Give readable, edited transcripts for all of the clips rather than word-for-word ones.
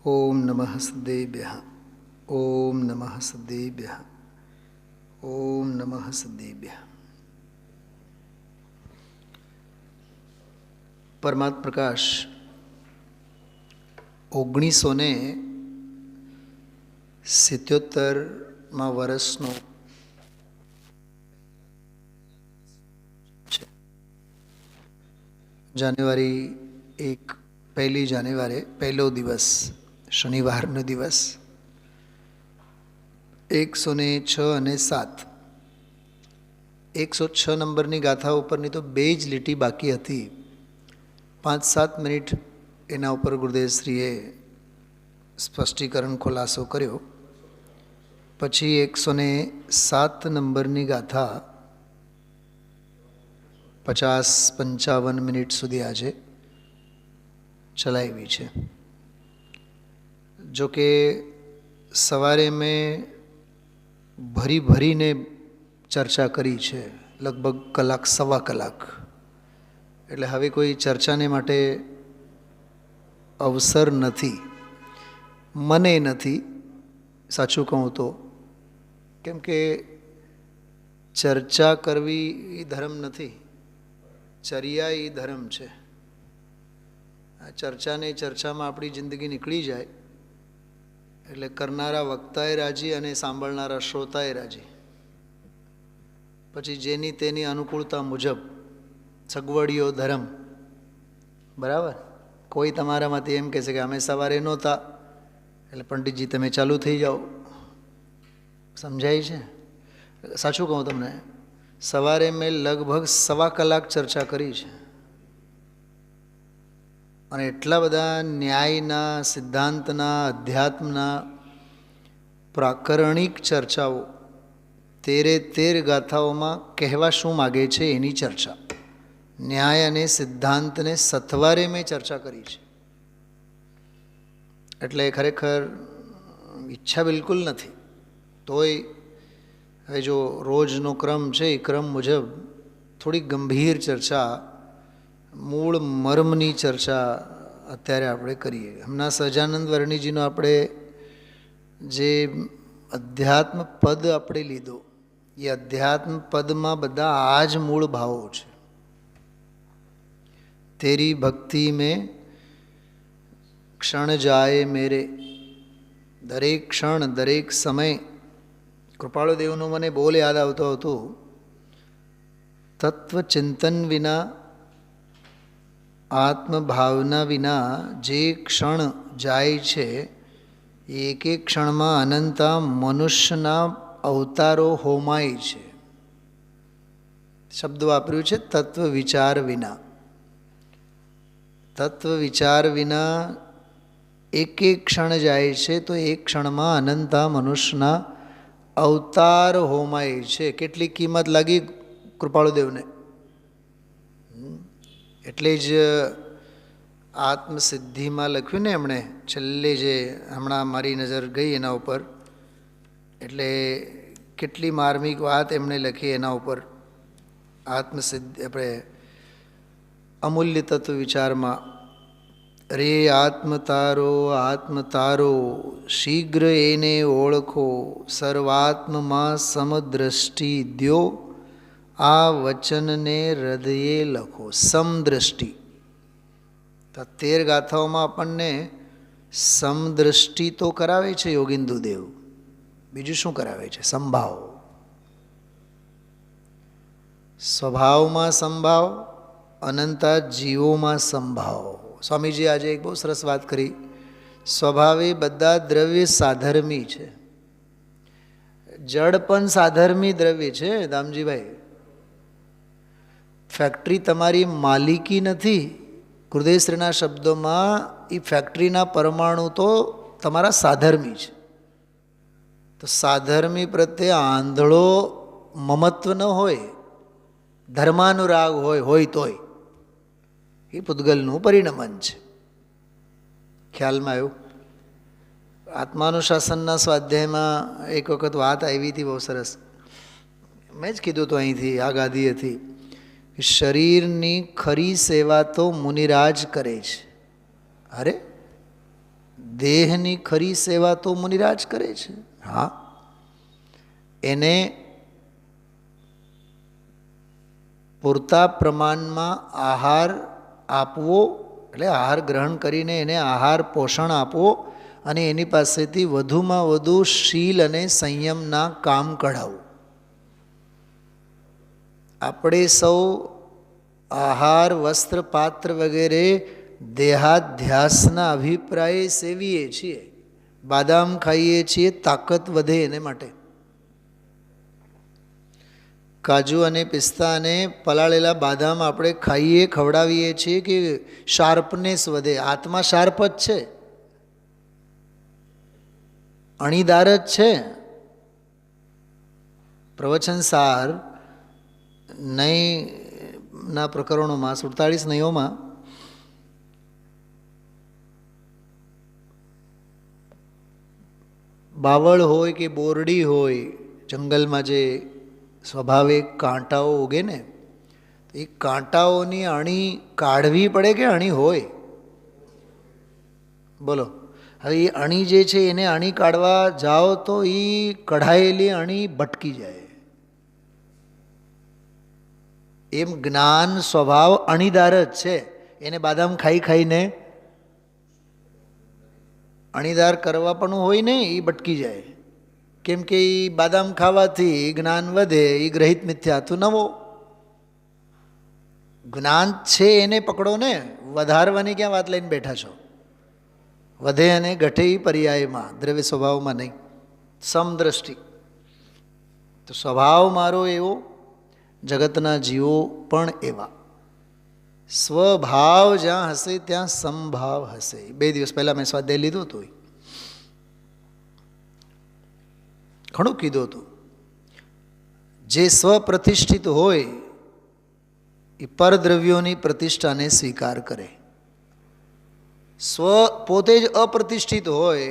ઓમ નમઃ સદેભ્યઃ. ઓમ નમઃ સદેભ્યઃ. ઓમ નમઃ સદેભ્યઃ. પરમાત્મ પ્રકાશ 1977માં વર્ષનો છે. જાન્યુઆરી 1 જાન્યુઆરી પહેલો દિવસ શનિવારનો દિવસ 106 અને 7 106 નંબરની ગાથા ઉપરની તો બે જ લીટી બાકી હતી. 5-7 મિનિટ એના ઉપર ગુરુદેવશ્રીએ સ્પષ્ટીકરણ ખુલાસો કર્યો. પછી 107 નંબરની ગાથા 50-55 મિનિટ સુધી આજે ચલાવી છે. જોકે સવારે મેં ભરીને ચર્ચા કરી છે, લગભગ કલાક સવા કલાક. એટલે હવે કોઈ ચર્ચાને માટે અવસર નથી, મને નથી, સાચું કહું તો. કેમ કે ચર્ચા કરવી એ ધર્મ નથી, ચર્યા એ ધર્મ છે. આ ચર્ચામાં આપણી જિંદગી નીકળી જાય એટલે કરનારા વક્તાએ રાજી અને સાંભળનારા શ્રોતાએ રાજી. પછી જેની તેની અનુકૂળતા મુજબ સગવડીઓ ધર્મ. બરાબર. કોઈ તમારામાંથી એમ કહેશે કે અમે સવારે નહોતા એટલે પંડિતજી તમે ચાલુ થઈ જાઓ. સમજાય છે? સાચું કહું તમને, સવારે મેં લગભગ સવા કલાક ચર્ચા કરી છે. અને એટલા બધા ન્યાયના, સિદ્ધાંતના, અધ્યાત્મના પ્રાકરણિક ચર્ચાઓ 13 ગાથાઓમાં કહેવા શું માગે છે એની ચર્ચા, ન્યાય અને સિદ્ધાંતને સથવારે મેં ચર્ચા કરી છે. એટલે ખરેખર ઈચ્છા બિલકુલ નથી. તોય હવે જો રોજનો ક્રમ છે એ ક્રમ મુજબ થોડી ગંભીર ચર્ચા, મૂળ મર્મની ચર્ચા અત્યારે આપણે કરીએ. હમણાં સહજાનંદ વર્ણીજીનો આપણે જે અધ્યાત્મ પદ આપણે લીધો, એ અધ્યાત્મ પદમાં બધા આ જ મૂળ ભાવો છે. તેરી ભક્તિ મેં ક્ષણ જાય મેરે. દરેક ક્ષણ, દરેક સમય કૃપાળુદેવનો મને બોલ યાદ આવતો હતો. તત્વચિંતન વિના, આત્મભાવના વિના જે ક્ષણ જાય છે એક એક ક્ષણમાં અનંતા મનુષ્યના અવતારો હોમાય છે. શબ્દ વાપર્યું છે તત્વ વિચાર વિના. તત્વ વિચાર વિના એક એક ક્ષણ જાય છે તો એક ક્ષણમાં અનંતા મનુષ્યના અવતાર હોમાય છે. કેટલી કિંમત લાગી કૃપાળુદેવને. એટલે જ આત્મસિદ્ધિમાં લખ્યું ને એમણે છેલ્લે, જે હમણાં મારી નજર ગઈ એના ઉપર, એટલે કેટલી માર્મિક વાત એમણે લખી એના ઉપર. આત્મસિદ્ધિ આપણે અમૂલ્ય તત્વ વિચારમાં, રે આત્મ તારો શીઘ્ર એને ઓળખો, સર્વાત્મમાં સમદ્રષ્ટિ દ્યો, આ વચનને હૃદયે લખો. સમદ્રષ્ટિ. તો 13 ગાથાઓમાં આપણને સમદ્રષ્ટિ તો કરાવે છે યોગિંદુ દેવ. બીજું શું કરાવે છે? સંભાવ. સ્વભાવમાં સંભાવ, અનંતા જીવોમાં સંભાવ. સ્વામીજી આજે એક બહુ સરસ વાત કરી. સ્વભાવે બધા દ્રવ્ય સાધર્મી છે. જળ પણ સાધર્મી દ્રવ્ય છે દામજીભાઈ. ફેક્ટરી તમારી માલિકી નથી. ગુરુદેવશ્રીના શબ્દોમાં એ ફેક્ટરીના પરમાણુ તો તમારા સાધર્મી છે. તો સાધર્મી પ્રત્યે આંધળો મમત્વ ન હોય, ધર્માનુરાગ હોય તોય એ પૂતગલનું પરિણમન છે. ખ્યાલમાં આવ્યું? આત્માનુશાસનના સ્વાધ્યાયમાં એક વખત વાત આવી હતી બહુ સરસ. મેં જ કીધું હતું અહીંથી, આ ગાદી હતી, કે શરીરની ખરી સેવા તો મુનિરાજ કરે છે. અરે દેહની ખરી સેવા તો મુનિરાજ કરે છે. હા, એને પૂરતા પ્રમાણમાં આહાર આપવો, એટલે આહાર ગ્રહણ કરીને એને આહાર પોષણ આપવો અને એની પાસેથી વધુમાં વધુ શીલ અને સંયમના કામ કઢાવવું. આપણે સૌ આહાર, વસ્ત્ર, પાત્ર વગેરે દેહાધ્યાસના અભિપ્રાયે સેવીએ છીએ. બાદામ ખાઈએ છીએ તાકાત વધે એને માટે. કાજુ અને પિસ્તા અને પલાળેલા બાદામ આપણે ખાઈએ, ખવડાવીએ છીએ કે શાર્પનેસ વધે. આત્મા શાર્પ જ છે, અણીદાર જ છે. પ્રવચન સાર નયના પ્રકરણોમાં 47 નયોમાં બાવળ હોય કે બોરડી હોય, જંગલમાં જે સ્વાભાવિક કાંટાઓ ઉગે ને, એ કાંટાઓની અણી કાઢવી પડે કે અણી હોય? બોલો. હવે એ અણી જે છે એને અણી કાઢવા જાઓ તો એ કઢાયેલી અણી ભટકી જાય. એમ જ્ઞાન સ્વભાવ અણીદાર જ છે. એને બાદામ ખાઈ ખાઈને અણીદાર કરવા પણ હોય ને, એ ભટકી જાય. કેમ કે એ બાદામ ખાવાથી જ્ઞાન વધે, એ ગ્રહિત મિથ્યાતુ નવો. જ્ઞાન છે એને પકડો ને, વધારવાની ક્યાં વાત લઈને બેઠા છો? વધે અને ઘટે એ પર્યાયમાં, દ્રવ્ય સ્વભાવમાં નહીં. સમદ્રષ્ટિ. તો સ્વભાવ મારો એવો, જગતના જીવો પણ એવા. સ્વભાવ જ્યાં હશે ત્યાં સમભાવ હશે. 2 દિવસ પહેલાં મેં સ્વાધ્યાય લીધું હતું, ઘણું કીધું હતું. જે સ્વપ્રતિષ્ઠિત હોય એ પરદ્રવ્યોની પ્રતિષ્ઠાને સ્વીકાર કરે. પોતે જ અપ્રતિષ્ઠિત હોય.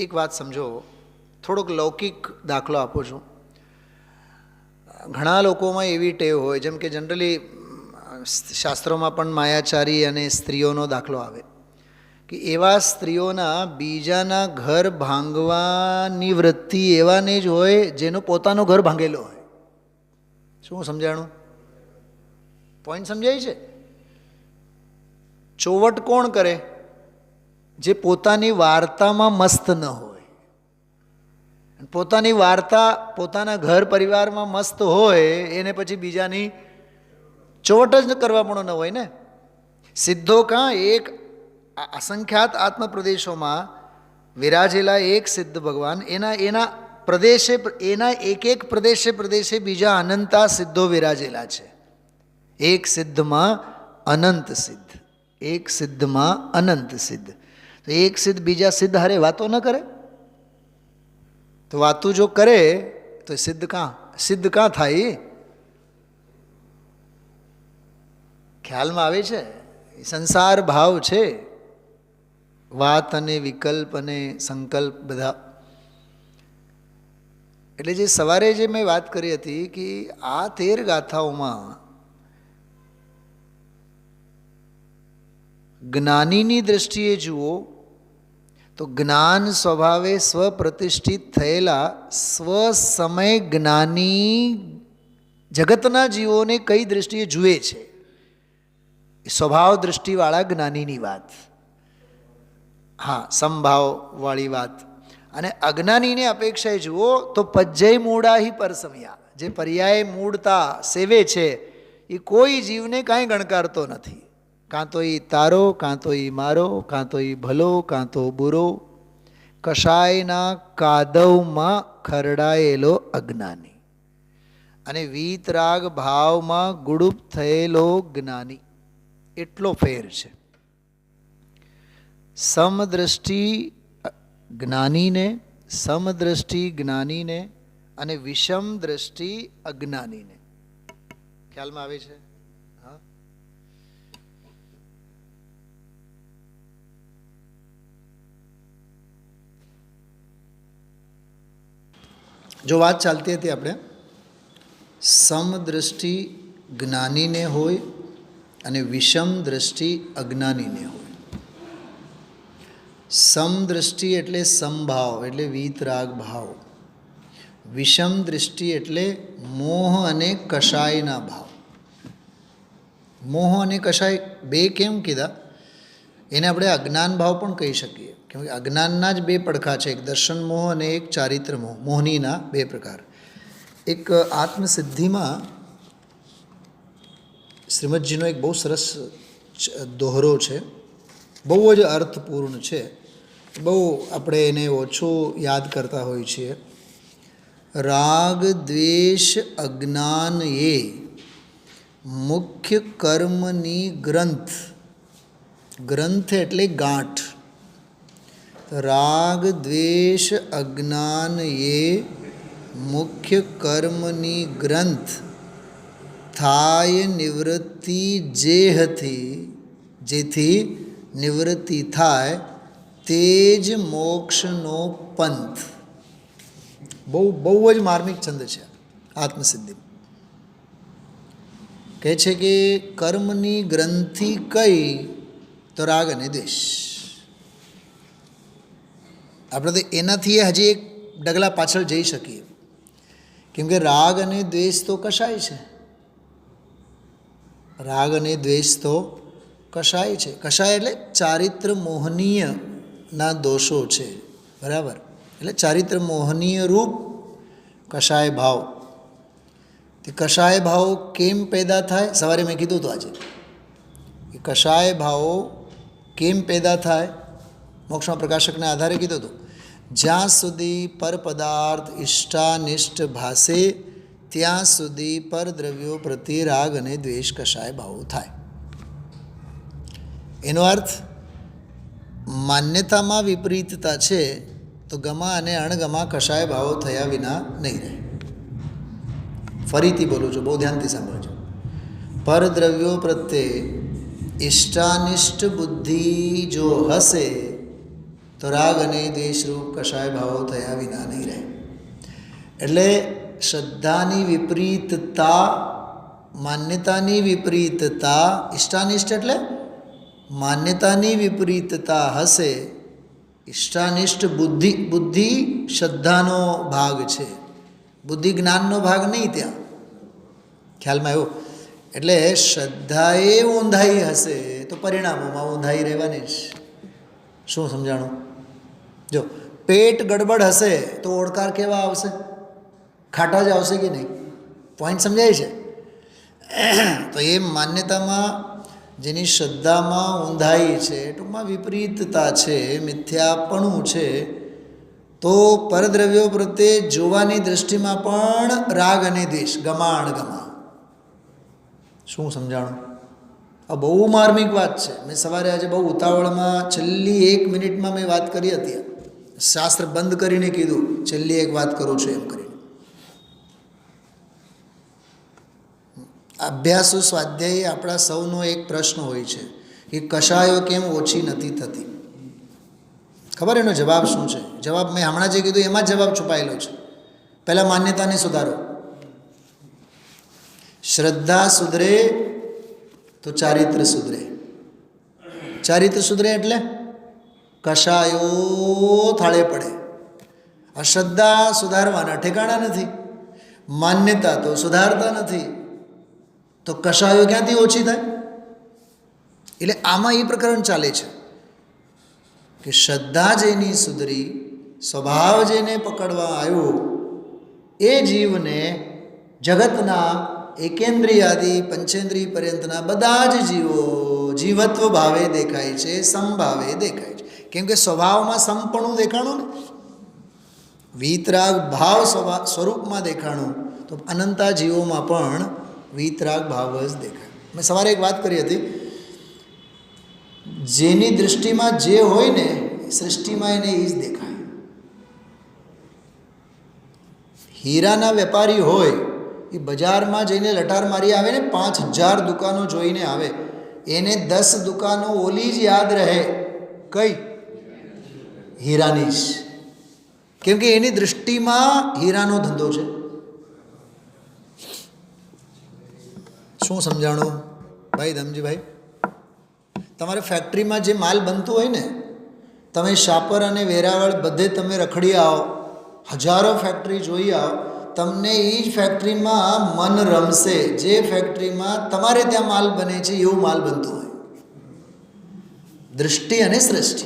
એક વાત સમજો, થોડોક લૌકિક દાખલો આપું છું. ઘણા લોકોમાં એવી ટેવ હોય, જેમ કે જનરલી શાસ્ત્રોમાં પણ માયાચારી અને સ્ત્રીઓનો દાખલો આવે કે એવા સ્ત્રીઓના બીજાના ઘર ભાંગવાની વૃત્તિ એવાને જ હોય જેનું પોતાનું ઘર ભાંગેલો હોય. શું સમજાણું? પોઈન્ટ સમજાય છે? ચોવટ કોણ કરે? જે પોતાની વાર્તામાં મસ્ત ન હોય. પોતાની વાર્તા, પોતાના ઘર પરિવારમાં મસ્ત હોય, એને પછી બીજાની ચોવટ જ કરવા પણ ન હોય ને. સિદ્ધો કાં એક અસંખ્યાત આત્મપ્રદેશોમાં વિરાજેલા એક સિદ્ધ ભગવાન, એના પ્રદેશે, એના એક પ્રદેશે બીજા અનંતા સિદ્ધો વિરાજેલા છે. એક સિદ્ધમાં અનંત સિદ્ધ, એક સિદ્ધમાં અનંત સિદ્ધ. તો એક સિદ્ધ બીજા સિદ્ધ હારે વાતો ન કરે? તો વાતો જો કરે તો સિદ્ધ કાં થાય? ખ્યાલમાં આવે છે? સંસાર ભાવ છે. વાત અને વિકલ્પ અને સંકલ્પ બધા. એટલે જે સવારે જે મેં વાત કરી હતી કે આ 13 ગાથાઓમાં જ્ઞાનીની દૃષ્ટિએ જુઓ તો જ્ઞાન સ્વભાવે સ્વપ્રતિષ્ઠિત થયેલા સ્વસમય જ્ઞાની જગતના જીવોને કઈ દૃષ્ટિએ જુએ છે, સ્વભાવ દૃષ્ટિવાળા જ્ઞાનીની વાત. હા, સમભાવવાળી વાત. અને અજ્ઞાનીને અપેક્ષાએ જુઓ તો પજ્જય મૂળા હિ પરસમયા. જે પર્યાય મૂળતા સેવે છે એ કોઈ જીવને કાંઈ ગણકારતો નથી. કાં તો એ તારો, કાં તો એ મારો, કાં તો એ ભલો, કાં તો બુરો. કશાયના કાદવમાં ખરડાયેલો અજ્ઞાની અને વીતરાગ ભાવમાં ગુડુપ થયેલો જ્ઞાની. એટલો ફેર છે. સમદ્રષ્ટિ જ્ઞાનીને અને વિષમ દ્રષ્ટિ અજ્ઞાનીને. ખ્યાલમાં આવે છે? હા. જો વાત ચાલતી હતી આપણે, સમદ્રષ્ટિ જ્ઞાનીને હોય અને વિષમ દ્રષ્ટિ અજ્ઞાનીને હોય. સમદૃષ્ટિ એટલે સમભાવ એટલે વીતરાગ ભાવ. વિષમ દૃષ્ટિ એટલે મોહ અને કષાયના ભાવ. મોહ અને કષાય બે કેમ કીધા? એને આપણે અજ્ઞાન ભાવ પણ કહી શકીએ, કેમ કે અજ્ઞાનના જ બે પડખા છે, એક દર્શન મોહ અને એક ચારિત્ર મોહ. મોહનીના બે પ્રકાર. એક આત્મસિદ્ધિમાં શ્રીમદજીનો એક બહુ સરસ દોહરો છે, બહુ જ અર્થપૂર્ણ છે, બહુ આપણે એને ઓછું યાદ કરતા હોઈએ છીએ. રાગ દ્વેષ અજ્ઞાન એ મુખ્ય કર્મની ગ્રંથ. ગ્રંથ એટલે ગાંઠ. રાગ દ્વેષ અજ્ઞાન એ મુખ્ય કર્મની ગ્રંથ થાય નિવૃત્તિ જેહથી, જેથી નિવૃત્તિ થાય તે જ મોક્ષનો પંથ. બહુ જ માર્મિક છંદ છે આત્મસિદ્ધિ. કહે છે કે કર્મની ગ્રંથિ કઈ? તો રાગ અને દ્વેષ. આપણે તો એનાથી હજી એક ડગલા પાછળ જઈ શકીએ, કેમ કે રાગ અને દ્વેષ તો કશાય છે. રાગ અને દ્વેષ તો કશાય છે. કશાય એટલે ચારિત્ર મોહનીયના દોષો છે, બરાબર? એટલે ચારિત્ર મોહનીય રૂપ કશાય ભાવ. તે કશાય ભાવ કેમ પેદા થાય? સવારે મેં કીધું હતું આજે કે કશાય ભાવો કેમ પેદા થાય? મોક્ષના પ્રકાશકના આધારે કીધું હતું. જ્યાં સુધી પર પદાર્થ ઇષ્ટાનિષ્ટ ભાસે ત્યાં સુધી પરદ્રવ્યો પ્રત્યે રાગ અને દ્વેષ કશાય ભાવો થાય. એનો અર્થ માન્યતામાં વિપરીતતા છે તો ગમા અને અણગમા કશાય ભાવો થયા વિના નહીં રહે. ફરીથી બોલું છું, બહુ ધ્યાનથી સાંભળજો. પરદ્રવ્યો પ્રત્યે ઇષ્ટાનિષ્ટ બુદ્ધિ જો હશે તો રાગ અને દ્વેષરૂપ કશાય ભાવો થયા વિના નહીં રહે. એટલે શ્રદ્ધાની વિપરીતતા, માન્યતાની વિપરીતતા, ઇષ્ટાનિષ્ટ એટલે માન્યતાની વિપરીતતા હશે. ઇષ્ટાનિષ્ટ બુદ્ધિ, બુદ્ધિ શ્રદ્ધાનો ભાગ છે, બુદ્ધિ જ્ઞાનનો ભાગ નહીં. ત્યાં ખ્યાલમાં આવ્યો? એટલે શ્રદ્ધાએ ઊંધાઈ હશે તો પરિણામોમાં ઊંધાઈ રહેવાની જ. શું સમજાણું? જો પેટ ગડબડ હશે તો ઓડકાર કેવા આવશે? ખાટા જ આવશે કે નહીં? પોઈન્ટ સમજાય છે? તો એ માન્યતામાં જેની શ્રદ્ધામાં ઊંધાઈ છે, ટૂંકમાં વિપરીતતા છે, મિથ્યાપણું છે, તો પરદ્રવ્યો પ્રત્યે જોવાની દૃષ્ટિમાં પણ રાગ અને દ્વેષ, ગમાણ ગમા. શું સમજાણું? આ બહુ માર્મિક વાત છે. મેં સવારે આજે બહુ ઉતાવળમાં છેલ્લી 1 મિનિટમાં મેં વાત કરી હતી. શાસ્ત્ર બંધ કરીને કીધું છેલ્લી એક વાત કરું છું એમ કરીને. અભ્યાસો સ્વાધ્યાયી આપણા સૌનો એક પ્રશ્ન હોય છે કે કશાયો કેમ ઓછી નથી થતી? ખબર એનો જવાબ શું છે? જવાબ મેં હમણાં જે કીધું એમાં જ જવાબ છુપાયેલો છે. પહેલાં માન્યતાને સુધારો. શ્રદ્ધા સુધરે તો ચારિત્ર સુધરે. ચારિત્ર સુધરે એટલે કશાયો થાળે પડે. અશ્રદ્ધા સુધારવાના ઠેકાણા નથી, માન્યતા તો સુધારતા નથી, તો કશાયો ક્યાંથી ઓછી થાય? એટલે આમાં એ પ્રકરણ ચાલે છે કે શ્રદ્ધા જેની સુધરી, સ્વભાવ જેને પકડવા આવ્યો, એ જીવને જગતના એકેન્દ્રિયાદિ પંચેન્દ્રિય પર્યંતના બધા જ જીવો જીવત્વ ભાવે દેખાય છે, સમભાવે દેખાય છે. કેમ કે સ્વભાવમાં સમપણું દેખાણું ને, વીતરાગ ભાવ સ્વરૂપમાં દેખાણું, તો અનંતા જીવોમાં પણ વીતરાગ ભાવ જ દેખાય. મેં સવારે એક વાત કરી હતી, જેની દૃષ્ટિમાં જે હોય ને સૃષ્ટિમાં એને એ જ દેખાય. હીરાના વેપારી હોય એ બજારમાં જઈને લટાર મારી આવે ને 5000 દુકાનો જોઈને આવે, એને 10 દુકાનો ઓલી જ યાદ રહે. કઈ? હીરાની જ. કેમ કે એની દૃષ્ટિમાં હીરાનો ધંધો છે. શું સમજાણું ભાઈ ધમજીભાઈ? તમારે ફેક્ટરીમાં જે માલ બનતું હોય ને તમે શાપર અને વેરાવળ બધે તમે રખડી આવો, હજારો ફેક્ટરી જોઈ આવો, તમને એ જ ફેક્ટરીમાં મન રમશે જે ફેક્ટરીમાં તમારે ત્યાં માલ બને છે એવું માલ બનતો હોય. દૃષ્ટિ અને સૃષ્ટિ.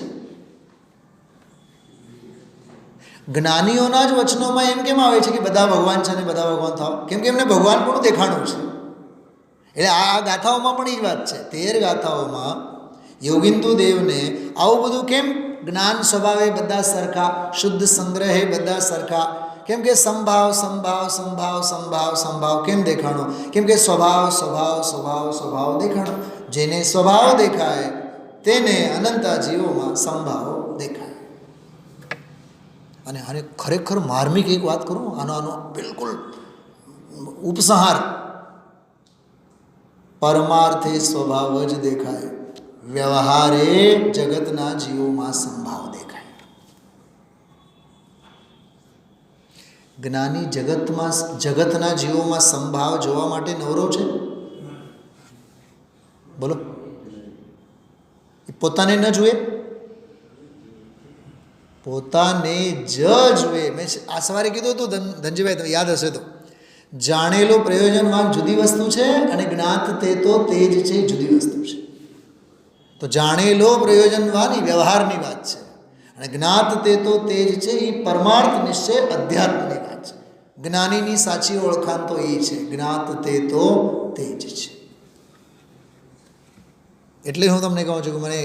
જ્ઞાનીઓના જ વચનોમાં એમ કેમ આવે છે કે બધા ભગવાન છે અને બધા ભગવાન થાવ? કેમ કે એમને ભગવાન પણ દેખાણું છે. એટલે આ ગાથાઓમાં પણ એ જ વાત છે. 13 ગાથાઓમાં યોગિંદુ દેવને આવું બધું કેમ? જ્ઞાન સ્વભાવે બધા સરખા, શુદ્ધ સંગ્રહે બધા સરખા. કેમ કે સંભાવ સંભાવ સંભાવ સંભાવ સંભાવ કેમ દેખાણો? કેમ કે સ્વભાવ સ્વભાવ સ્વભાવ સ્વભાવ દેખાણો. જેને સ્વભાવ દેખાય તેને અનંતા જીવોમાં સંભાવ દેખાય. અને આને ખરેખર માર્મિક એક વાત કરું, આનો બિલકુલ ઉપસંહાર. પરમાર્થે સ્વભાવ જ દેખાય, વ્યવહારે જગતના જીવોમાં સંભાવ દેખાય. જ્ઞાની જગતના જીવોમાં સંભાવ જોવા માટે નવરો છે? બોલો, એ પોતાને ન જુએ? પોતાને જ જુએ. મેં આ સવારે કીધું હતું ધનજીભાઈ, તમે યાદ હશે તો, જાણેલો પ્રયોજનવાન જુદી વસ્તુ છે અને જ્ઞાત તે તો તે જ છે જુદી વસ્તુ છે. તો જાણેલો પ્રયોજનવાન એ વ્યવહારની વાત છે અને જ્ઞાત તે તો તે જ છે એ પરમાર્થ નિશ્ચય અધ્યાત્મની વાત છે. જ્ઞાનીની સાચી ઓળખાણ તો એ છે, જ્ઞાત તે તો તે જ છે. એટલે હું તમને કહું છું કે મને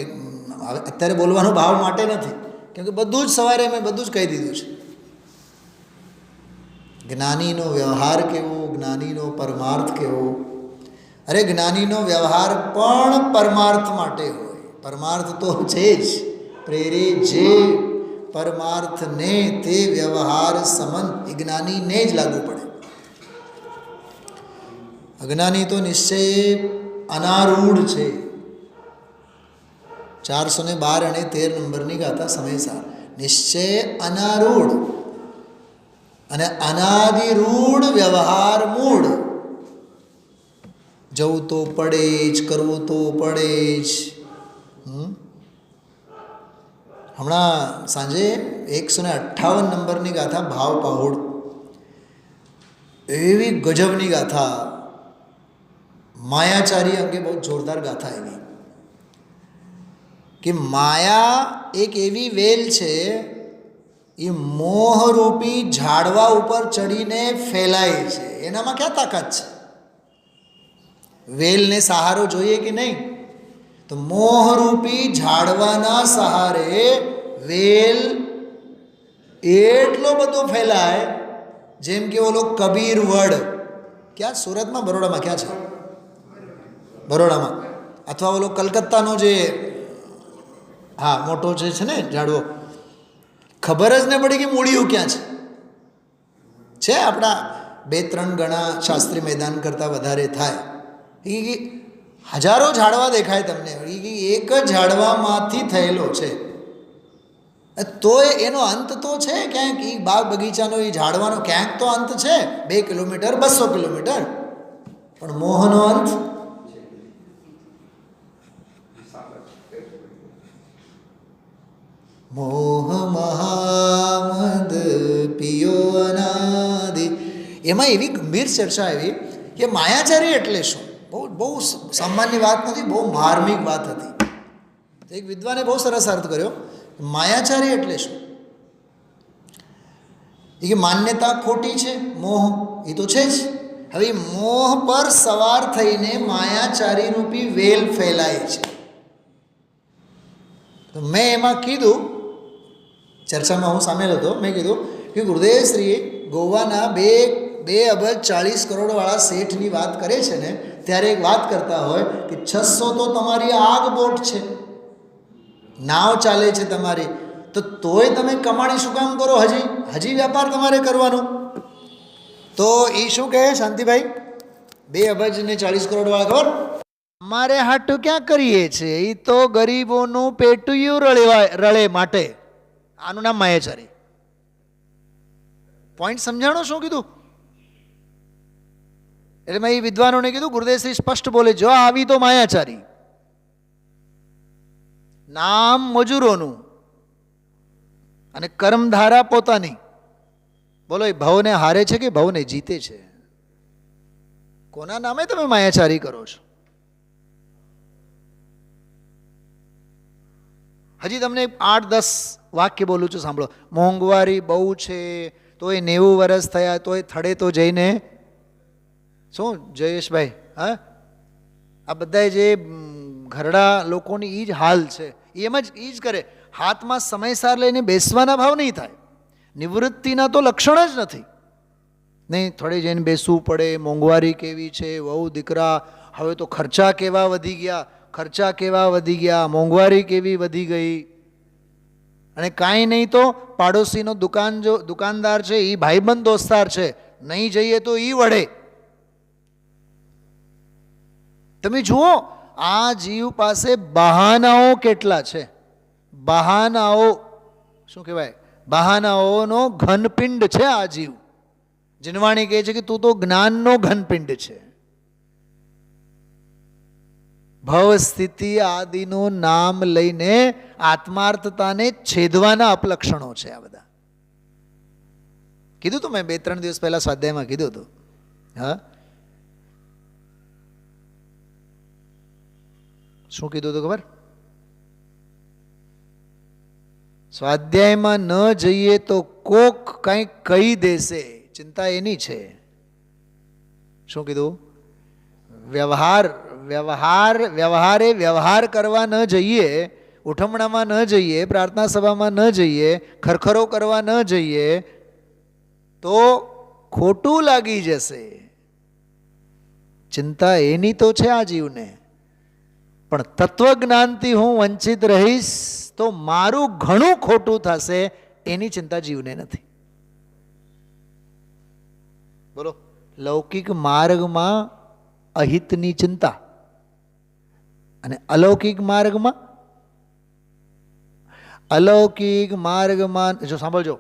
અત્યારે બોલવાનો ભાવ માટે નથી, કેમ કે બધું જ સવારે મેં બધું જ કહી દીધું છે. જ્ઞાનીનો વ્યવહાર કેવો, જ્ઞાનીનો પરમાર્થ કેવો. અરે જ્ઞાનીનો વ્યવહાર પણ પરમાર્થ માટે હોય. પરમાર્થ તો છે જ, પ્રેરે જે પરમાર્થને તે વ્યવહાર સમન એ જ્ઞાનીને જ લાગુ પડે. અજ્ઞાની તો નિશ્ચય અનારૂઢ છે. 412 અને 13 નંબરની ગાથા સમયસાર. નિશ્ચય અનારૂઢ અને અનાદિરૂઢ વ્યવહાર મૂળ. જવું તો પડે જ, કરવું તો પડે જ. હમણાં સાંજે 158 નંબરની ગાથા ભાવ પહોળ, એવી ગજબની ગાથા, માયાચારી અંગે બહુ જોરદાર ગાથા એવી કે માયા એક એવી વેલ છે, એ મોહરૂપી ઝાડવા ઉપર ચડીને ફેલાય છે. એનામાં ક્યાં તાકાત છે? વેલને સહારો જોઈએ કે નહીં? તો મોહરૂપી ઝાડવાના સહારે વેલ એટલો બધો ફેલાય જેમ કે ઓલો કબીર વડ. ક્યાં? સુરતમાં, બરોડામાં? ક્યાં છે? બરોડામાં. અથવા ઓલો કલકત્તાનો જે હા મોટો જે છે ને ઝાડવો, ખબર જ ન પડી કે મૂળિયું ક્યાં છે. આપણા 2-3 ગણા શાસ્ત્રી મેદાન કરતાં વધારે થાય. એ હજારો ઝાડવા દેખાય તમને, એ એક જ ઝાડવામાંથી થયેલો છે. તોય એનો અંત તો છે ક્યાંક. એ બાગ બગીચાનો એ ઝાડવાનો ક્યાંક તો અંત છે. 2 કિલોમીટર 200 કિલોમીટર, પણ મોહનો અંત મોહ મહામદ પિયો અનાદિ. એમાં એવી ગંભીર ચર્ચા આવી કે માયાચારી એટલે શું? બહુ સામાન્ય વાત નથી, બહુ માર્મિક વાત હતી. એક વિદ્વાને બહુ સરસ અર્થ કર્યો. માયાચારી એટલે શું? એ કે માન્યતા ખોટી છે, મોહ એ તો છે જ. હવે મોહ પર સવાર થઈને માયાચારી રૂપી વેલ ફેલાય છે. તો મેં એમાં કીધું, ચર્ચામાં હું સામેલ હતો, મેં કીધું કે ગુરુદેવશ્રી ગોવાના 2 અબજ 40 કરોડવાળા શેઠની વાત કરે છે ને, ત્યારે એક વાત કરતા હોય કે 600 તો તમારી આગ બોટ છે, નાવ ચાલે છે તમારી, તો તોય તમે કમાણી શું કામ કરો? હજી વ્યાપાર તમારે કરવાનો. તો એ શું કહે શાંતિભાઈ? 2 અબજ ને 40 કરોડવાળા ખબર? અમારે હાટું ક્યાં કરીએ છીએ, એ તો ગરીબોનું પેટુયું રળે માટે. આનું નામ માયાચારી. પોઈન્ટ સમજાણો શું કીધું? એટલે મેં એ વિદ્વાનોને કીધું, ગુરુદેવશ્રી સ્પષ્ટ બોલે, જો આવી તો માયાચારી. નામ મજૂરોનું, અને કર્મધારા પોતાની. બોલો, એ ભવને હારે છે કે ભવને જીતે છે? કોના નામે તમે માયાચારી કરો છો? હજી તમને 8-10 વાક્ય બોલું છું, સાંભળો. મોંઘવારી બહુ છે, તો એ 90 વર્ષ થયા, તો એ થડે તો જઈને શું જયેશભાઈ, હા, આ બધા જે ઘરડા લોકોની એ જ હાલ છે. એમ જ એ જ કરે. હાથમાં સમયસાર લઈને બેસવાના ભાવ નહીં થાય. નિવૃત્તિના તો લક્ષણ જ નથી. નહીં, થોડે જઈને બેસવું પડે. મોંઘવારી કેવી છે, વહુ દીકરા, હવે તો ખર્ચા કેવા વધી ગયા, ખર્ચા કેવા વધી ગયા, મોંઘવારી કેવી વધી ગઈ. અને કાંઈ નહીં તો પાડોશીનો દુકાનદાર છે, એ ભાઈબંધ દોસ્તાર છે, નહીં જઈએ તો એ વળે. તમે જુઓ, આ જીવ પાસે બહાનાઓ કેટલા છે. બહાનાઓ શું કહેવાય? બહાનાઓનો ઘનપિંડ છે આ જીવ. જીનવાણી કહે છે કે તું તો જ્ઞાનનો ઘનપિંડ છે. ભવ સ્થિતિ આદિનું નામ લઈને આત્માર્થતાને છેદવાના અપલક્ષણો છે આ બધા. કીધું તું મેં 2-3 દિવસ પહેલા સ્વાધ્યાયમાં કીધું હતું. હા, શું કીધું હતું ખબર? સ્વાધ્યાયમાં ન જઈએ તો કોક કંઈક કહી દેશે, ચિંતા એની છે. શું કીધું? વ્યવહાર કરવા ન જઈએ, ઉઠમણામાં ન જઈએ, પ્રાર્થના સભામાં ન જઈએ, ખરખરો કરવા ન જઈએ તો ખોટું લાગી જશે. ચિંતા એની તો છે આ જીવને. પણ તત્વજ્ઞાનથી હું વંચિત રહીશ તો મારું ઘણું ખોટું થશે, એની ચિંતા જીવને નથી. બોલો, લૌકિક માર્ગમાં અહિતની ચિંતા અને અલૌકિક માર્ગમાં જો સાંભળજો,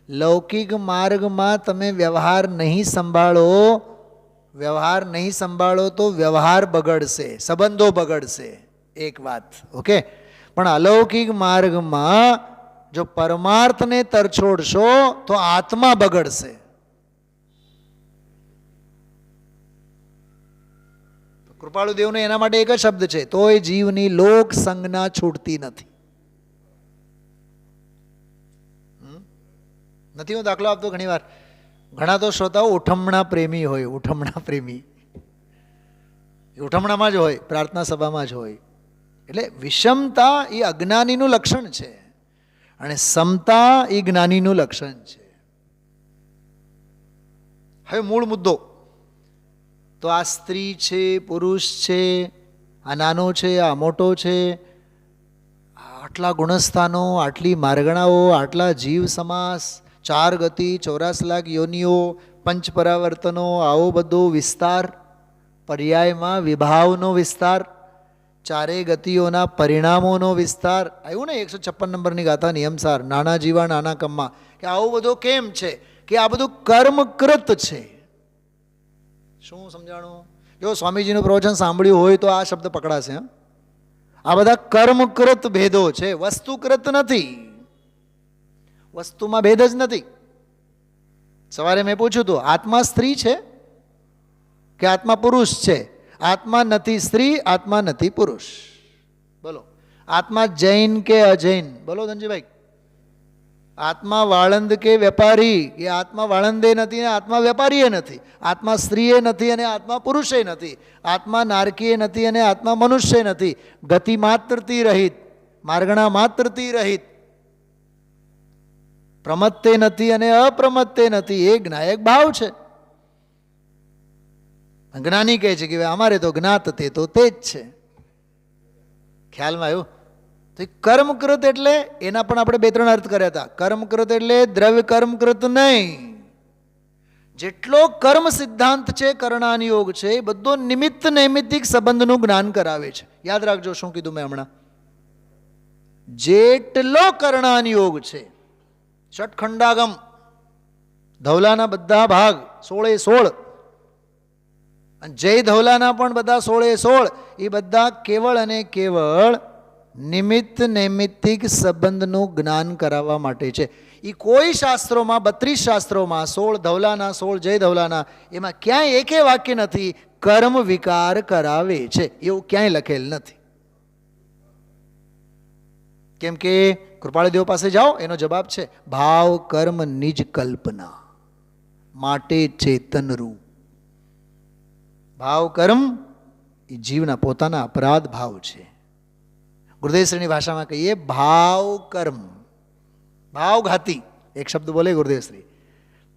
લૌકિક માર્ગમાં તમે વ્યવહાર નહીં સંભાળો તો વ્યવહાર બગડશે, સંબંધો બગડશે, એક વાત. ઓકે, પણ અલૌકિક માર્ગમાં જો પરમાર્થને તરછોડશો તો આત્મા બગડશે. કૃપાળુ દેવનો એના માટે એક જ શબ્દ છે, તોય જીવની લોક સંજ્ઞા છૂટતી નથી. હું દાખલો આપતો ઘણી વાર. ઘણા તો શ્રોતાઓ ઉઠમણા પ્રેમી હોય. ઉઠમણામાં જ હોય, પ્રાર્થના સભામાં જ હોય. એટલે વિષમતા એ અજ્ઞાનીનું લક્ષણ છે અને સમતા એ જ્ઞાનીનું લક્ષણ છે. હવે મૂળ મુદ્દો તો આ સ્ત્રી છે, પુરુષ છે, આ નાનો છે, આ મોટો છે, આટલા ગુણસ્થાનો, આટલી માર્ગણાઓ, આટલા જીવ સમાસ, 4 ગતિ, 84 લાખ યોનિઓ, પંચ પરાવર્તનો, આવો બધો વિસ્તાર, પર્યાયમાં વિભાવનો વિસ્તાર, 4 ગતિઓના પરિણામોનો વિસ્તાર. આવ્યું ને 156 નંબરની ગાથા નિયમસાર, નાના જીવા નાના કમ્મા, કે આવું બધું કેમ છે? કે આ બધું કર્મકૃત છે. શું સમજાણું? જો સ્વામીજીનું પ્રવચન સાંભળ્યું હોય તો આ શબ્દ પકડાશે. આ બધા કર્મકૃત ભેદો છે, વસ્તુકૃત નથી. વસ્તુમાં ભેદ જ નથી. સવારે મેં પૂછ્યું હતું, આત્મા સ્ત્રી છે કે આત્મા પુરુષ છે? આત્મા નથી સ્ત્રી, આત્મા નથી પુરુષ. બોલો, આત્મા જૈન કે અજૈન? બોલો ધનજીભાઈ. આત્મા વાળંદ કે વેપારી? કે આત્મા વાળંદે નથી અને આત્મા વેપારીએ નથી. આત્મા સ્ત્રીએ નથી અને આત્મા પુરુષે નથી. આત્મા નારકીએ નથી અને આત્મા મનુષ્ય નથી. ગતિ માત્રથી રહિત, માર્ગણા માત્રથી રહિત, પ્રમત્તે નથી અને અપ્રમત્તે નથી. એ જ્ઞાયક ભાવ છે. જ્ઞાની કહે છે કે અમારે તો જ્ઞાત તે તો તે જ છે. ખ્યાલમાં આવ્યું? તો કર્મકૃત એટલે એના પણ આપણે 2-3 અર્થ કર્યા હતા. કર્મકૃત એટલે દ્રવ્ય કર્મકૃત નહીં. જેટલો કર્મ સિદ્ધાંત છે, કરણાનિયોગ છે, એ બધો નિમિત્ત નૈમિત્તિક સંબંધનું જ્ઞાન કરાવે છે. યાદ રાખજો શું કીધું મેં હમણાં. જેટલો કરણાનિયોગ છે, ષટખંડાગમ, ધવલાના બધા ભાગ 16 અને જય ધવલાના પણ બધા 16, એ બધા કેવળ અને કેવળ નિમિત્ત નૈમિત્તિક સંબંધનું જ્ઞાન કરાવવા માટે છે. એ કોઈ શાસ્ત્રોમાં 32 શાસ્ત્રોમાં 16 ધવલાના 16 જય ધવલાના એમાં ક્યાંય એકે વાક્ય નથી કર્મ વિકાર કરાવે છે એવું ક્યાંય લખેલ નથી. કેમ કે કૃપાળદેવ પાસે જાઓ, એનો જવાબ છે ભાવ કર્મ નિજ કલ્પના માટે ચેતનરૂપ. ભાવ કર્મ એ જીવના પોતાના અપરાધ ભાવ છે. ગુરુદેવશ્રીની ભાષામાં કહીએ ભાવ કર્મ, ભાવઘાતી એક શબ્દ બોલે ગુરુદેવશ્રી,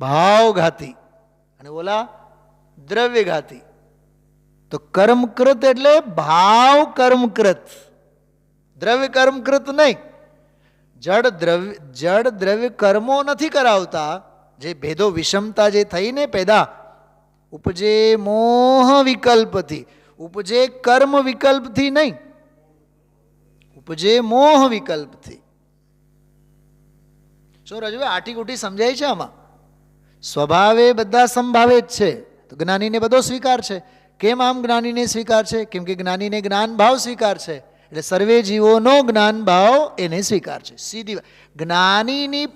ભાવઘાતી અને બોલા દ્રવ્યઘાતી. તો કર્મકૃત એટલે ભાવ કર્મકૃત, દ્રવ્ય કર્મકૃત નહીં. જડ દ્રવ્ય કર્મો નથી કરાવતા. જે ભેદો વિષમતા જે થઈને પેદા ઉપજે મોહ વિકલ્પથી, ઉપજે કર્મ વિકલ્પથી નહીં, ઉપજે મોહ વિકલ્પથી. શું રજભાઈ આટીકુટી સમજાય છે આમાં? સ્વભાવે બધા સંભાવે જ છે તો જ્ઞાનીને બધો સ્વીકાર છે. કેમ આમ જ્ઞાનીને સ્વીકાર છે? કેમ કે જ્ઞાનીને જ્ઞાન ભાવ સ્વીકાર છે એટલે સર્વે જીવોનો જ્ઞાન ભાવ એને સ્વીકાર છે. સીધી જ્ઞાનીની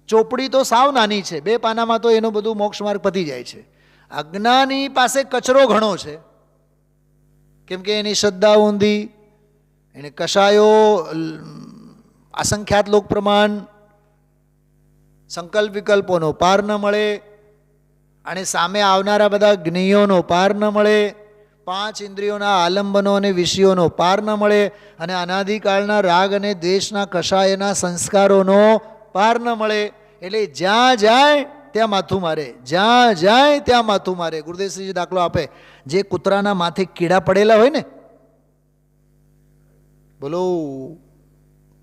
ચોપડી તો સાવ નાની છે, 2 પાનામાં તો એનું બધું મોક્ષ માર્ગ પતી જાય છે. અજ્ઞાની પાસે કચરો ઘણો છે. કેમ કે એની શ્રદ્ધા ઊંધી, એને કશાયો અસંખ્યાત લોક પ્રમાણ, સંકલ્પ વિકલ્પોનો પાર ન મળે અને સામે આવનારા બધા જ્ઞેયોનો પાર ન મળે, 5 ઇન્દ્રિયોના આલંબનો અને વિષયોનો પાર ન મળે અને અનાદિકાળના રાગ અને દ્વેષના કષાયના સંસ્કારોનો પાર ન મળે. એટલે જ્યાં જાય ત્યાં માથું મારે, જ્યાં જાય ત્યાં માથું મારે. ગુરુદેવશ્રીજી દાખલો આપે, જે કૂતરાના માથે કીડા પડેલા હોય ને, બોલો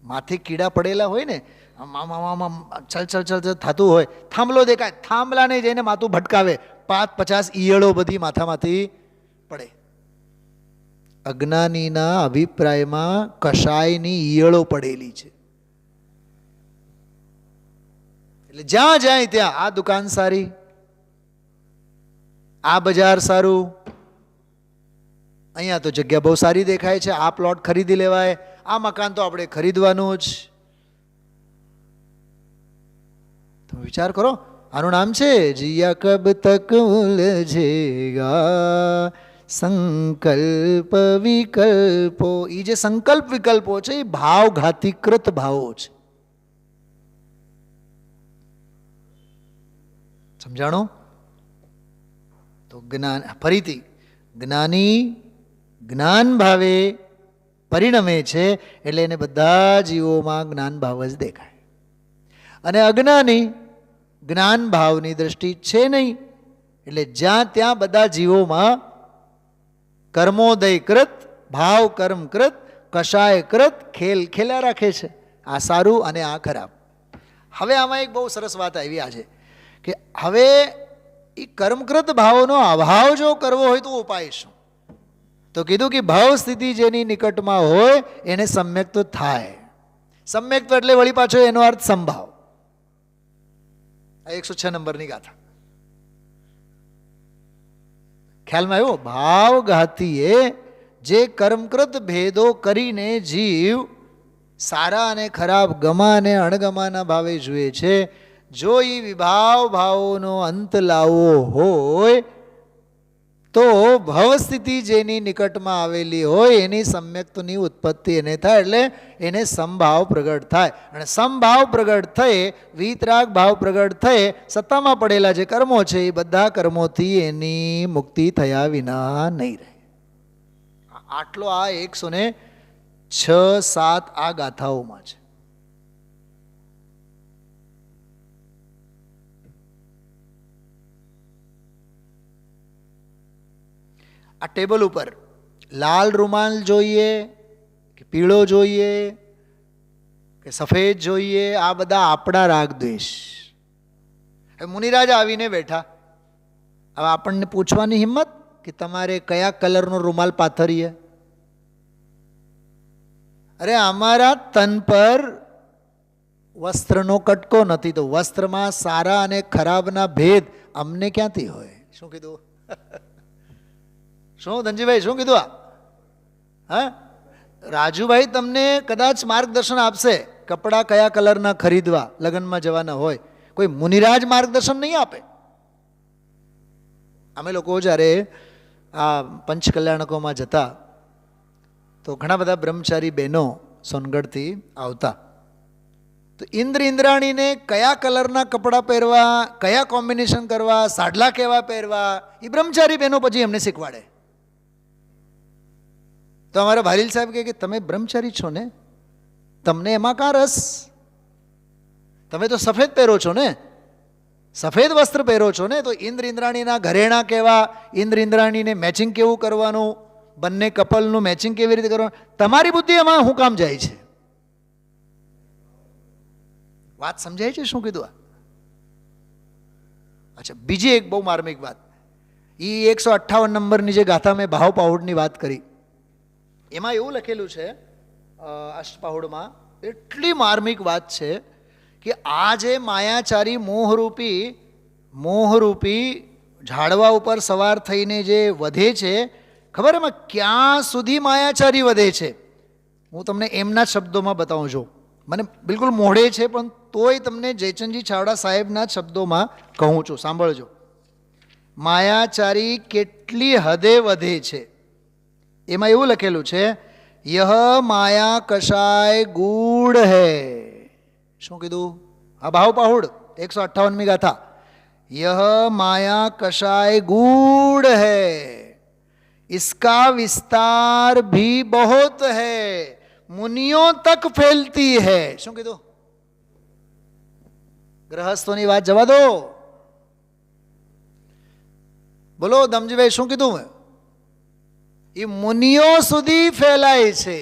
માથે કીડા પડેલા હોય ને, ચલ ચલ ચલ ચલ થતું હોય, થાંભલો દેખાય, થાંભલાને જઈને માથું ભટકાવે, 50 ઈયળો બધી માથામાંથી પડે. અજ્ઞાનીના અભિપ્રાયમાં કષાયની ઈયળો પડેલી છે. એટલે જ્યાં જાય ત્યાં આ દુકાન સારી, આ બજાર સારું, અહીંયા તો જગ્યા બહુ સારી દેખાય છે, આ પ્લોટ ખરીદી લેવાય, આ મકાન તો આપણે ખરીદવાનું જ. તમે વિચાર કરો, આનું નામ છે જીયા કબ તક ઉલઝેગા સંકલ્પ વિકલ્પો. એ જે સંકલ્પ વિકલ્પો છે એ ભાવઘાતીકૃત ભાવો છે. સમજાણો? તો જ્ઞાન, ફરીથી જ્ઞાની જ્ઞાન ભાવે પરિણમે છે એટલે એને બધા જીવોમાં જ્ઞાન ભાવ જ દેખાય. અને અજ્ઞાની જ્ઞાન ભાવની દ્રષ્ટિ છે નહીં એટલે જ્યાં ત્યાં બધા જીવોમાં કર્મોદયકૃત, ભાવ કર્મકૃત, કષાયકૃત ખેલ ખેલ્યા રાખે છે. આ સારું અને આ ખરાબ. હવે આમાં એક બહુ સરસ વાત આવી આજે કે હવે એ કર્મકૃત ભાવનો અભાવ જો કરવો હોય તો ઉપાય શું? તો કીધું કે ભાવ સ્થિતિ જેની નિકટમાં હોય એને સમ્યક્ત થાય. સમ્યક્ત એટલે વળી પાછો એનો અર્થ સંભાવ. 106 નંબરની ગાથા ખ્યાલમાં આવ્યો? ભાવઘાતીએ જે કર્મકૃત ભેદો કરીને જીવ સારા અને ખરાબ, ગમા અને અણગમાના ભાવે જુએ છે, જો એ વિભાવ ભાવોનો અંત લાવવો હોય તો ભવસ્થિતિ જેની નિકટમાં આવેલી હોય એની સમ્યક્તની ઉત્પત્તિ એને થાય એટલે એને સમભાવ પ્રગટ થાય. અને સમભાવ પ્રગટ થયે, વીતરાગ ભાવ પ્રગટ થયે, સત્તામાં પડેલા જે કર્મો છે એ બધા કર્મોથી એની મુક્તિ થયા વિના નહીં રહે. આટલો આ 106-7 આ ગાથાઓમાં છે. આ ટેબલ ઉપર લાલ રૂમાલ જોઈએ કે પીળો જોઈએ કે સફેદ જોઈએ, આ બધા આપણા રાગ દ્વેષ. હવે મુનિરાજ આવીને બેઠા, હવે આપણને પૂછવાની હિંમત કે તમારે કયા કલરનો રૂમાલ પાથરીએ? અરે અમારા તન પર વસ્ત્રનો કટકો નથી તો વસ્ત્રમાં સારા અને ખરાબના ભેદ અમને ક્યાંથી હોય? શું કીધું? શું ધનજીભાઈ શું કીધું? હા, રાજુભાઈ તમને કદાચ માર્ગદર્શન આપશે, કપડાં કયા કલરના ખરીદવા, લગ્નમાં જવાના હોય. કોઈ મુનિરાજ માર્ગદર્શન નહીં આપે. અમે લોકો જ્યારે આ પંચકલ્યાણકોમાં જતા તો ઘણા બધા બ્રહ્મચારી બહેનો સોનગઢથી આવતા. તો ઇન્દ્રાણીને કયા કલરના કપડાં પહેરવા, કયા કોમ્બિનેશન કરવા, સાડલા કેવા પહેરવા, એ બ્રહ્મચારી બહેનો પછી એમને શીખવાડે. તો અમારા ભાલીલ સાહેબ કહે કે તમે બ્રહ્મચારી છો ને, તમને એમાં કાં રસ? તમે તો સફેદ પહેરો છો ને, સફેદ વસ્ત્ર પહેરો છો ને, તો ઇન્દ્રાણીના ઘરેણા કેવા, ઇન્દ્રાણીને મેચિંગ કેવું કરવાનું, બંને કપલનું મેચિંગ કેવી રીતે કરવાનું, તમારી બુદ્ધિ એમાં શું કામ જાય છે? વાત સમજાય છે શું કીધું? અચ્છા, બીજી એક બહુ માર્મિક વાત, એ 158 નંબરની જે ગાથા મેં ભાવ પાહુડની વાત કરી, એમાં એવું લખેલું છે અષ્ટપાહુડમાં, એટલી માર્મિક વાત છે કે આ જે માયાચારી મોહરૂપી ઝાડવા ઉપર સવાર થઈને જે વધે છે, ખબર એમાં ક્યાં સુધી માયાચારી વધે છે? હું તમને એમના શબ્દોમાં બતાવું છું. મને બિલકુલ મોઢે છે પણ તોય તમને જયચંદજી છાવડા સાહેબના શબ્દોમાં કહું છું, સાંભળજો. માયાચારી કેટલી હદે વધે છે એમાં એવું લખેલું છે, યહ માયા કષાય ગૂઢ હૈ. શું કીધું? આ ભાવ પાહુડ 158મી ગાથા. યહ માયા કષાય ગૂઢ હૈ, इसका विस्तार भी बहुत है, मुनियों तक फैलती है. શું કીધું? ગ્રહસ્થોની વાત જવા દો, બોલો દમજીભાઈ શું કીધું? એ મુનિઓ સુધી ફેલાય છે.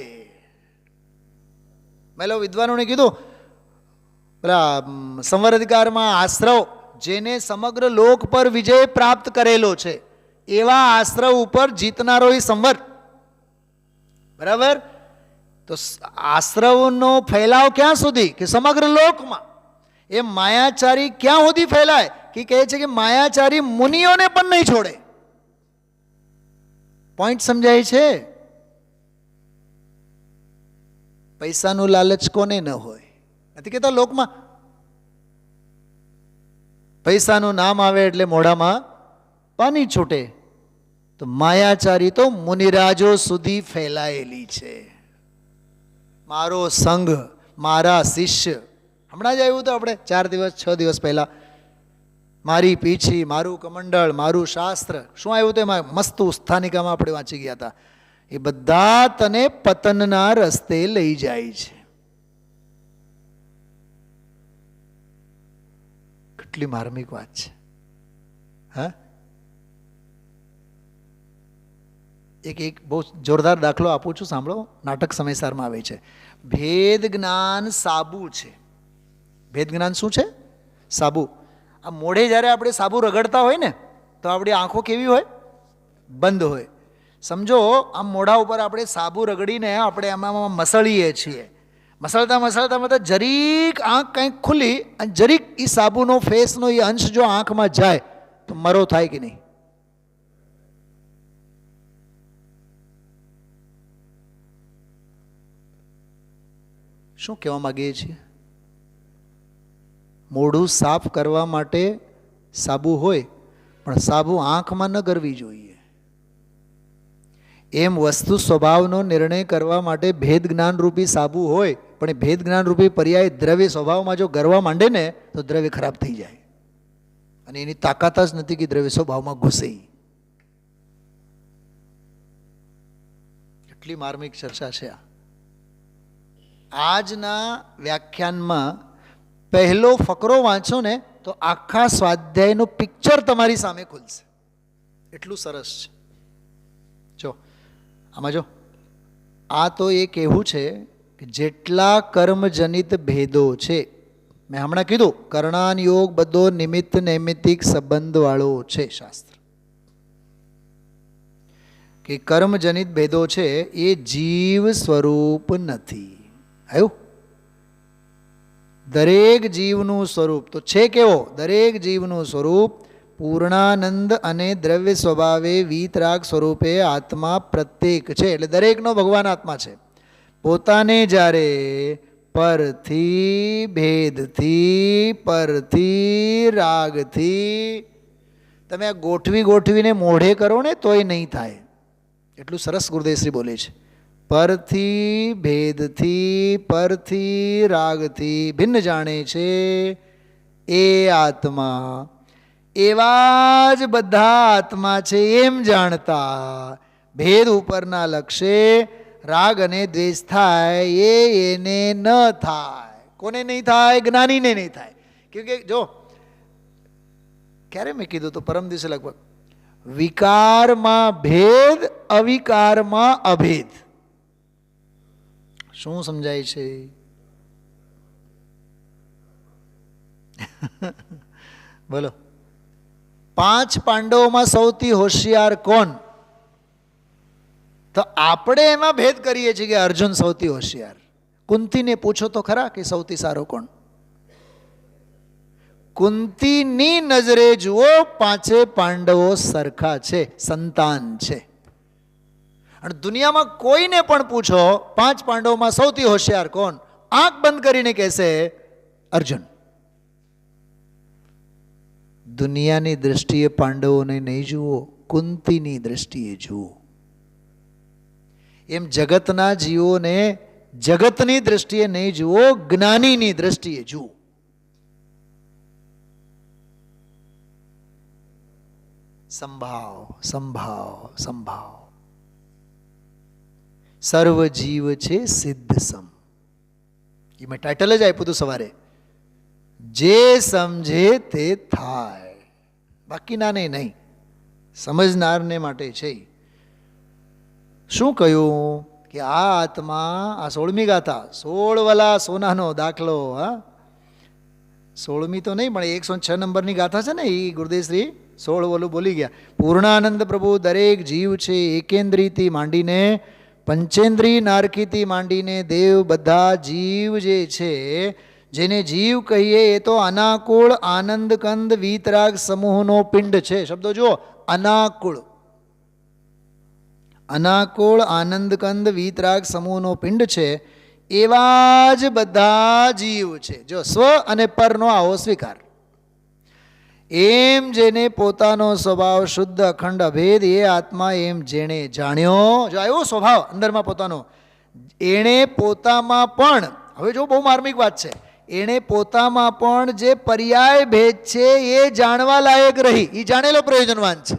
મેલો વિદ્વાનોને કીધું, પેલા સંવર્ધિકારમાં આશ્રવ જેને સમગ્ર લોક પર વિજય પ્રાપ્ત કરેલો છે એવા આશ્રવ ઉપર જીતનારો એ સંવર. બરાબર? તો આશ્રવનો ફેલાવ ક્યાં સુધી? કે સમગ્ર લોકમાં. એ માયાચારી ક્યાં સુધી ફેલાય? કે કહે છે કે માયાચારી મુનિઓને પણ નહીં છોડે. પોઈન્ટ સમજાય છે? પૈસાનું લાલચ કોને ન હોય? નથી કહેતા લોકમાં પૈસાનું નામ આવે એટલે મોઢામાં પાણી છૂટે. તો માયાચારી તો મુનિરાજો સુધી ફેલાયેલી છે. મારો સંઘ, મારા શિષ્ય, હમણાં જ આવ્યું તો આપણે 4 દિવસ 6 દિવસ પહેલા, મારી પીછી, મારું કમંડળ, મારું શાસ્ત્ર, શું આવ્યું તો એમાં મસ્ત સ્થાનિકામાં આપણે વાંચી ગયા હતા. એ બધા તને પતનના રસ્તે લઈ જાય છે. કેટલી માર્મિક વાત છે. હા, એક બહુ જોરદાર દાખલો આપું છું, સાંભળો. નાટક સમયસારમાં આવે છે. ભેદ જ્ઞાન સાબુ છે. ભેદ જ્ઞાન શું છે? સાબુ. આ મોઢે જ્યારે આપણે સાબુ રગડતા હોય ને તો આપણી આંખો કેવી હોય? બંધ હોય. સમજો આમ મોઢા ઉપર આપણે સાબુ રગડીને આપણે આમાં મસળીએ છીએ. મસળતા મસળતા જરીક આંખ કંઈક ખુલી અને જરીક એ સાબુનો ફેસનો એ અંશ જો આંખમાં જાય તો મરો થાય કે નહીં? શું કહેવા માગીએ છીએ? મોઢું સાફ કરવા માટે સાબુ હોય પણ સાબુ આંખમાં ન કરવી જોઈએ. એમ વસ્તુ સ્વભાવનો નિર્ણય કરવા માટે ભેદ જ્ઞાન રૂપી સાબુ હોય પણ એ ભેદ જ્ઞાન રૂપી પર્યાય દ્રવ્ય સ્વભાવમાં જો ગરવા માંડે ને તો દ્રવ્ય ખરાબ થઈ જાય. અને એની તાકાત જ નથી કે દ્રવ્ય સ્વભાવમાં ઘૂસે. કેટલી માર્મિક ચર્ચા છે આ. આજના વ્યાખ્યાનમાં પહેલો ફકરો વાંચો ને તો આખા સ્વાધ્યાયનું પિક્ચર તમારી સામે ખુલશે. એટલું સરસ છે. જો આમાં જો, આ તો એ કહેવું છે કે જેટલા કર્મજનિત ભેદો છે, મેં હમણાં કીધું કર્ણાન યોગ બધો નિમિત્ત નૈમિત્તિક સંબંધવાળો છે શાસ્ત્ર, કે કર્મજનિત ભેદો છે એ જીવ સ્વરૂપ નથી. આવ્યું? દરેક જીવનું સ્વરૂપ તો છે કેવો? દરેક જીવનું સ્વરૂપ પૂર્ણાનંદ અને દ્રવ્ય સ્વભાવે વીતરાગ સ્વરૂપે આત્મા પ્રત્યેક છે. એટલે દરેકનો ભગવાન આત્મા છે. પોતાને જ્યારે પરથી, ભેદથી, પરથી, રાગથી તમે આ ગોઠવીને મોઢે કરો ને તોય નહીં થાય. એટલું સરસ ગુરુદેવશ્રી બોલે છે. પરથી, ભેદથી, પરથી, રાગથી ભિન્ન જાણે છે એ આત્મા, એવા જ બધા આત્મા છે એમ જાણતા ભેદ ઉપરના લક્ષે રાગ અને દ્વેષ થાય એને ન થાય. કોને નહીં થાય? જ્ઞાનીને નહીં થાય. કેમકે જો ક્યારે મેં કીધું તો પરમ દિવસે લગભગ, વિકારમાં ભેદ, અવિકારમાં અભેદ. શું સમજાય છે? બોલો. 5 પાંડવોમાં સૌથી હોશિયાર કોણ? તો આપણે એમાં ભેદ કરીએ છીએ કે અર્જુન સૌથી હોશિયાર. કુંતીને પૂછો તો ખરા કે સૌથી સારો કોણ? કુંતીની નજરે જુઓ 5 પાંડવો સરખા છે, સંતાન છે. અને દુનિયામાં કોઈને પણ પૂછો 5 પાંડવોમાં સૌથી હોશિયાર કોણ, આંખ બંધ કરીને કહેશે અર્જુન. દુનિયાની દ્રષ્ટિએ પાંડવોને નહીં જુઓ, કુંતીની દ્રષ્ટિએ જુઓ. એમ જગતના જીવોને જગતની દ્રષ્ટિએ નહીં જુઓ, જ્ઞાનીની દ્રષ્ટિએ જુઓ. સંભાવ, સંભાવ, સંભાવ. સર્વ જીવ છે સિદ્ધ સમ. એ મેં ટાઇટલ જ આપ્યું હતું સવારે. જે સમજે તે થાય, બાકીનાને નહીં, સમજનારને માટે છે. શું કહ્યું કે આ આત્મા, આ 16મી ગાથા, 16 વાલા સોનાનો દાખલો. હા, 16મી તો નહીં પણ 106 નંબરની ગાથા છે ને, એ ગુરુદેવશ્રી 16 ઓલું બોલી ગયા. પૂર્ણાનંદ પ્રભુ દરેક જીવ છે, એકેન્દ્રીથી માંડીને પંચેન્દ્રી નારકીથી માંડીને દેવ, બધા જીવ જે છે, જેને જીવ કહીએ એ તો અનાકુળ આનંદ કંદ વીતરાગ સમૂહનો પિંડ છે. શબ્દો જુઓ, અનાકુળ, અનાકુળ આનંદ કંદ વીતરાગ સમૂહનો પિંડ છે. એવા જ બધા જીવ છે. જો સ્વ અને પરનો આવો સ્વીકાર. એમ જેને પોતાનો સ્વભાવ શુદ્ધ અખંડ અભેદ એ આત્મા એમ જેણે જાણ્યો, જો આવ્યો સ્વભાવ અંદરમાં પોતાનો, એણે પોતામાં પણ, હવે જો બહુ માર્મિક વાત છે, એણે પોતામાં પણ જે પર્યાય ભેદ છે એ જાણવા લાયક રહી. એ જાણેલો પ્રયોજનવાન છે.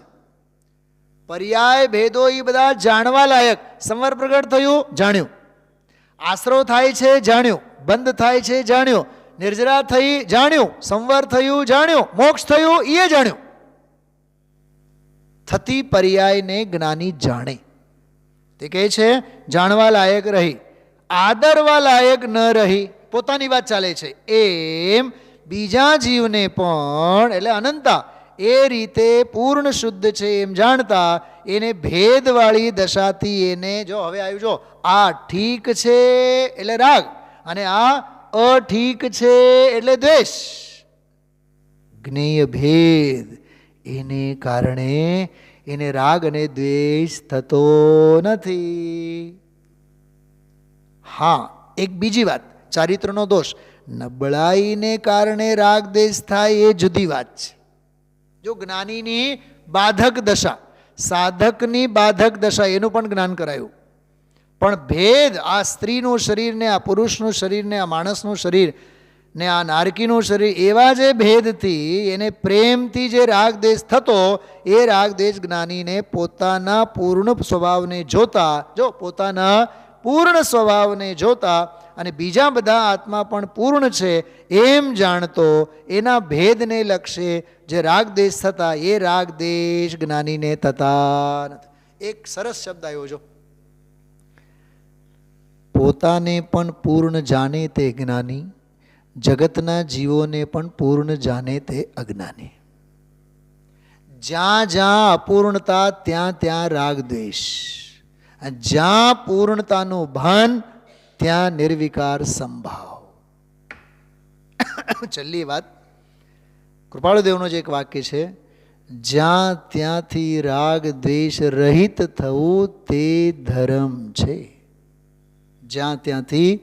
પર્યાય ભેદો એ બધા જાણવા લાયક. સંવર પ્રગટ થયું, જાણ્યું. આશરો થાય છે, જાણ્યું. બંધ થાય છે, જાણ્યું. નિર્જરા થઈ, જાણ્યું. સંવર થયું, જાણ્યું. મોક્ષ થયું, એ જાણ્યું. થતી પર્યાયને જ્ઞાની જાણે. તે કહે છે જાણવા લાયક રહી, આદરવા લાયક ન રહી. પોતાની વાત ચાલે છે. એમ બીજા જીવને પણ, એટલે અનંતા, એ રીતે પૂર્ણ શુદ્ધ છે એમ જાણતા એને ભેદવાળી દશાથી એને, જો હવે આવ્યું, જો આ ઠીક છે એટલે રાગ અને આ અઠીક છે એટલે દ્વેષ, જ્ઞેય ભેદ, એને કારણે એને રાગ અને દ્વેષ થતો નથી. હા, એક બીજી વાત, ચારિત્રનો દોષ, નબળાઈને કારણે રાગ દ્વેષ થાય એ જુદી વાત છે. જો જ્ઞાનીની બાધક દશા, સાધકની બાધક દશા, એનું પણ જ્ઞાન કરાયું. પણ ભેદ, આ સ્ત્રીનું શરીર ને આ પુરુષનું શરીર ને આ માણસનું શરીર ને આ નારકીનું શરીર, એવા જે ભેદથી એને પ્રેમથી જે રાગ દ્વેષ થતો, એ રાગ દ્વેષ જ્ઞાનીને પોતાના પૂર્ણ સ્વભાવને જોતા, જો પોતાના પૂર્ણ સ્વભાવને જોતા અને બીજા બધા આત્મા પણ પૂર્ણ છે એમ જાણતો, એના ભેદને લક્ષે જે રાગ દ્વેષ થતા, એ રાગ દ્વેષ જ્ઞાનીને થતા નથી. એક સરસ શબ્દ આવ્યો, જો પોતાને પણ પૂર્ણ જાણે તે જ્ઞાની, જગતના જીવોને પણ પૂર્ણ જાણે તે અજ્ઞાની. જ્યાં જ્યાં અપૂર્ણતા ત્યાં ત્યાં રાગ દ્વેષ, જ્યાં પૂર્ણતાનું ભાન ત્યાં નિર્વિકાર સંભાવ. છેલ્લી વાત, કૃપાળુદેવનો જ એક વાક્ય છે, જ્યાં ત્યાંથી રાગ દ્વેષ રહિત થવું તે ધર્મ છે. જ્યાં ત્યાંથી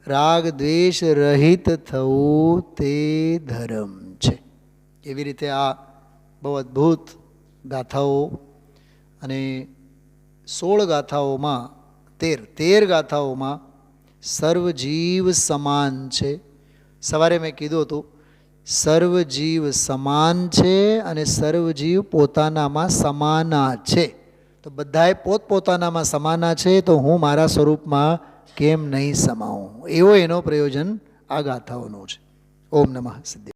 રાગ દ્વેષ રહિત થવું તે ધર્મ છે. એવી રીતે આ બહુ અદ્ભુત ગાથાઓ, અને 16 ગાથાઓમાં 13 ગાથાઓમાં સર્વ જીવ સમાન છે. સવારે મેં કીધું હતું સર્વ જીવ સમાન છે અને સર્વ જીવ પોતાનામાં સમાના છે. તો બધાએ પોતપોતાનામાં સમાના છે, તો હું મારા સ્વરૂપમાં કેમ નહીં સમાઉં, એવો એનો પ્રયોજન આ ગાથાઓનું છે. ઓમ નમઃ સિદ્ધેશ્વરાય.